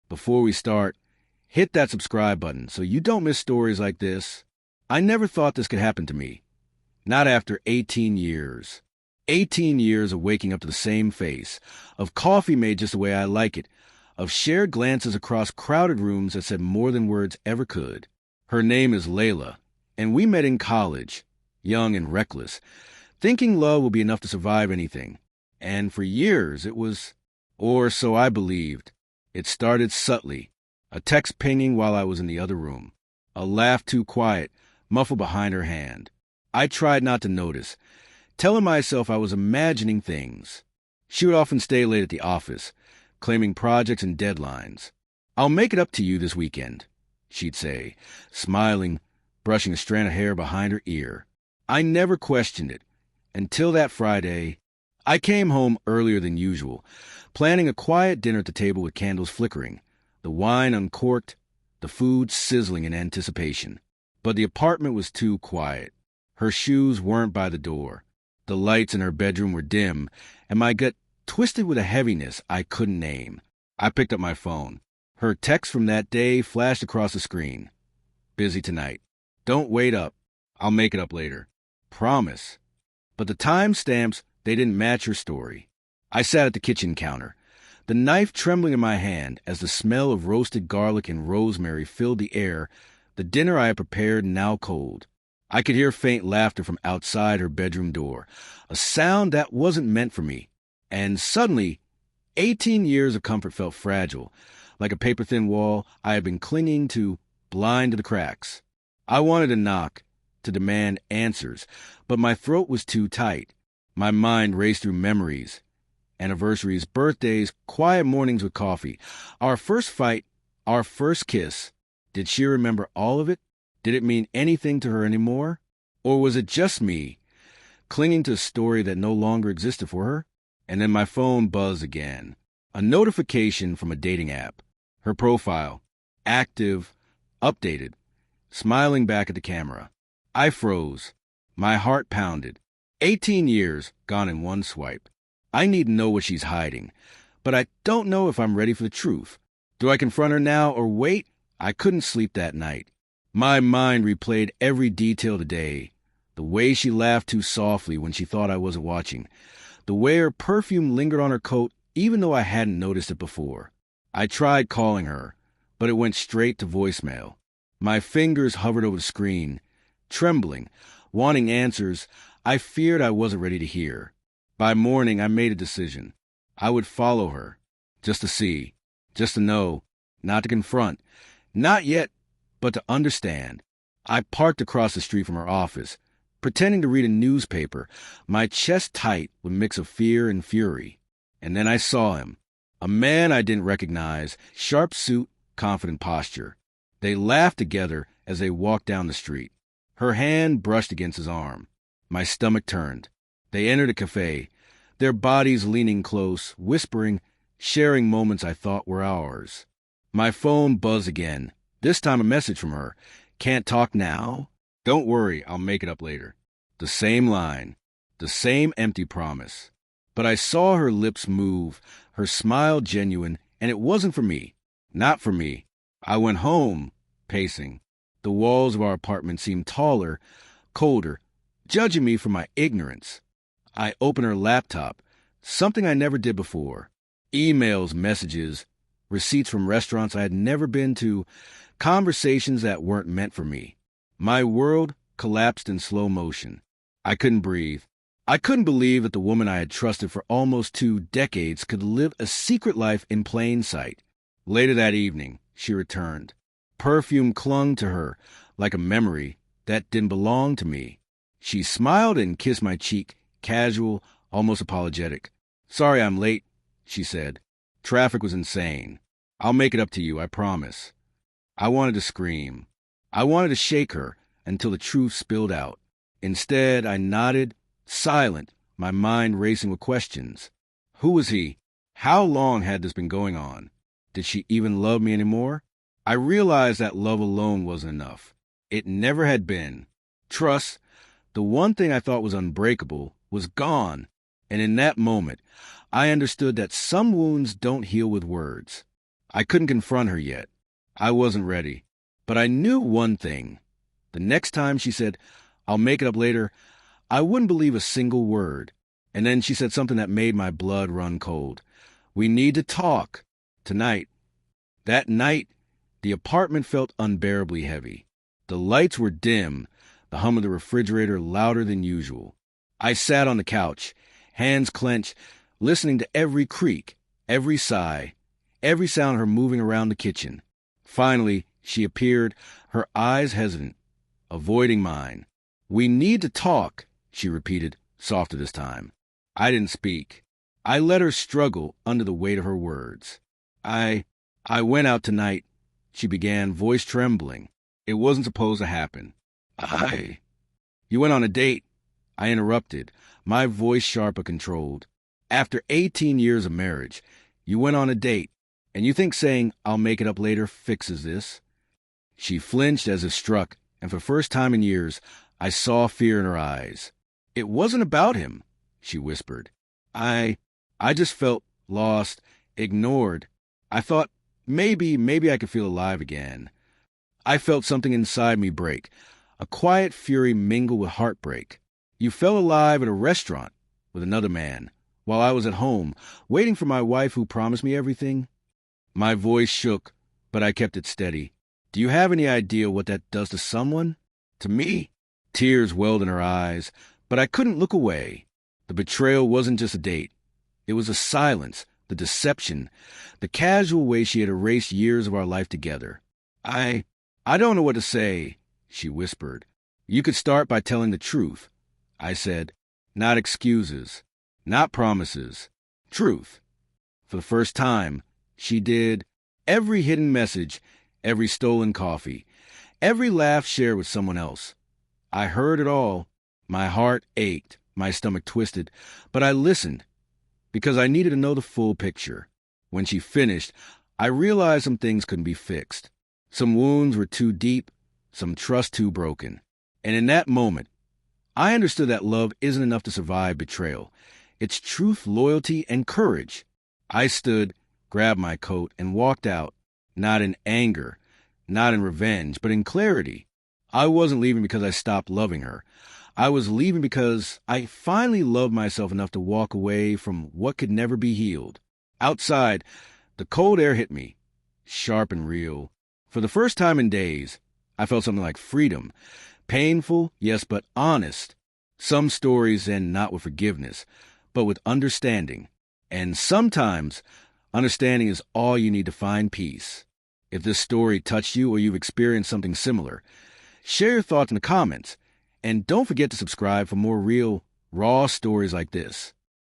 Before we start, hit that subscribe button so you don't miss stories like this. I never thought this could happen to me. Not after 18 years. 18 years of waking up to the same face, of coffee made just the way I like it, of shared glances across crowded rooms that said more than words ever could. Her name is Layla, and we met in college, young and reckless, thinking love would be enough to survive anything. And for years it was, or so I believed. It started subtly, a text pinging while I was in the other room, a laugh too quiet, muffled behind her hand. I tried not to notice, telling myself I was imagining things. She would often stay late at the office, claiming projects and deadlines. "I'll make it up to you this weekend," she'd say, smiling, brushing a strand of hair behind her ear. I never questioned it, until that Friday. I came home earlier than usual, planning a quiet dinner at the table with candles flickering, the wine uncorked, the food sizzling in anticipation. But the apartment was too quiet. Her shoes weren't by the door. The lights in her bedroom were dim, and my gut twisted with a heaviness I couldn't name. I picked up my phone. Her text from that day flashed across the screen. "Busy tonight. Don't wait up. I'll make it up later. Promise." But the timestamps, they didn't match her story. I sat at the kitchen counter, the knife trembling in my hand as the smell of roasted garlic and rosemary filled the air, the dinner I had prepared now cold. I could hear faint laughter from outside her bedroom door, a sound that wasn't meant for me. And suddenly, 18 years of comfort felt fragile, like a paper-thin wall I had been clinging to, blind to the cracks. I wanted to knock, to demand answers, but my throat was too tight. My mind raced through memories, anniversaries, birthdays, quiet mornings with coffee, our first fight, our first kiss. Did she remember all of it? Did it mean anything to her anymore? Or was it just me, clinging to a story that no longer existed for her? And then my phone buzzed again. A notification from a dating app. Her profile, active, updated, smiling back at the camera. I froze. My heart pounded. 18 years gone in one swipe. I need to know what she's hiding, but I don't know if I'm ready for the truth. Do I confront her now or wait? I couldn't sleep that night. My mind replayed every detail today. The way she laughed too softly when she thought I wasn't watching. The way her perfume lingered on her coat even though I hadn't noticed it before. I tried calling her, but it went straight to voicemail. My fingers hovered over the screen, trembling, wanting answers I feared I wasn't ready to hear. By morning, I made a decision. I would follow her, just to see, just to know, not to confront, not yet, but to understand. I parked across the street from her office, pretending to read a newspaper, my chest tight with a mix of fear and fury. And then I saw him, a man I didn't recognize, sharp suit, confident posture. They laughed together as they walked down the street. Her hand brushed against his arm. My stomach turned. They entered a cafe, their bodies leaning close, whispering, sharing moments I thought were ours. My phone buzzed again, this time a message from her. "Can't talk now? Don't worry, I'll make it up later." The same line, the same empty promise. But I saw her lips move, her smile genuine, and it wasn't for me. Not for me. I went home, pacing. The walls of our apartment seemed taller, colder, judging me for my ignorance. I opened her laptop, something I never did before. Emails, messages, receipts from restaurants I had never been to, conversations that weren't meant for me. My world collapsed in slow motion. I couldn't breathe. I couldn't believe that the woman I had trusted for almost 2 decades could live a secret life in plain sight. Later that evening, she returned. Perfume clung to her like a memory that didn't belong to me. She smiled and kissed my cheek, casual, almost apologetic. "Sorry I'm late," she said. "Traffic was insane. I'll make it up to you, I promise." I wanted to scream. I wanted to shake her until the truth spilled out. Instead, I nodded, silent, my mind racing with questions. Who was he? How long had this been going on? Did she even love me anymore? I realized that love alone wasn't enough. It never had been. Trust, the one thing I thought was unbreakable, was gone. And in that moment, I understood that some wounds don't heal with words. I couldn't confront her yet. I wasn't ready. But I knew one thing. The next time she said, "I'll make it up later," I wouldn't believe a single word. And then she said something that made my blood run cold. "We need to talk. Tonight." That night, the apartment felt unbearably heavy. The lights were dim, the hum of the refrigerator louder than usual. I sat on the couch, hands clenched, listening to every creak, every sigh, every sound of her moving around the kitchen. Finally, she appeared, her eyes hesitant, avoiding mine. "We need to talk," she repeated, softer this time. I didn't speak. I let her struggle under the weight of her words. I went out tonight," she began, voice trembling. It wasn't supposed to happen. You went on a date," I interrupted, my voice sharp but controlled. "After 18 years of marriage, you went on a date, and you think saying, 'I'll make it up later,' fixes this?" She flinched as if struck, and for the first time in years, I saw fear in her eyes. "It wasn't about him," she whispered. I just felt lost, ignored. I thought maybe I could feel alive again. I felt something inside me break, a quiet fury mingled with heartbreak. "You felt alive at a restaurant with another man, while I was at home, waiting for my wife who promised me everything." My voice shook, but I kept it steady. "Do you have any idea what that does to someone? To me?" Tears welled in her eyes, but I couldn't look away. The betrayal wasn't just a date. It was the silence, the deception, the casual way she had erased years of our life together. I don't know what to say," she whispered. "You could start by telling the truth," I said. "Not excuses, not promises. Truth." For the first time, she did. Every hidden message, every stolen coffee, every laugh shared with someone else. I heard it all. My heart ached, my stomach twisted, but I listened because I needed to know the full picture. When she finished, I realized some things couldn't be fixed. Some wounds were too deep, some trust too broken. And in that moment, I understood that love isn't enough to survive betrayal. It's truth, loyalty, and courage. I stood, grabbed my coat, and walked out, not in anger, not in revenge, but in clarity. I wasn't leaving because I stopped loving her. I was leaving because I finally loved myself enough to walk away from what could never be healed. Outside, the cold air hit me, sharp and real. For the first time in days, I felt something like freedom. Painful, yes, but honest. Some stories end not with forgiveness, but with understanding. And sometimes, understanding is all you need to find peace. If this story touched you or you've experienced something similar, share your thoughts in the comments. And don't forget to subscribe for more real, raw stories like this.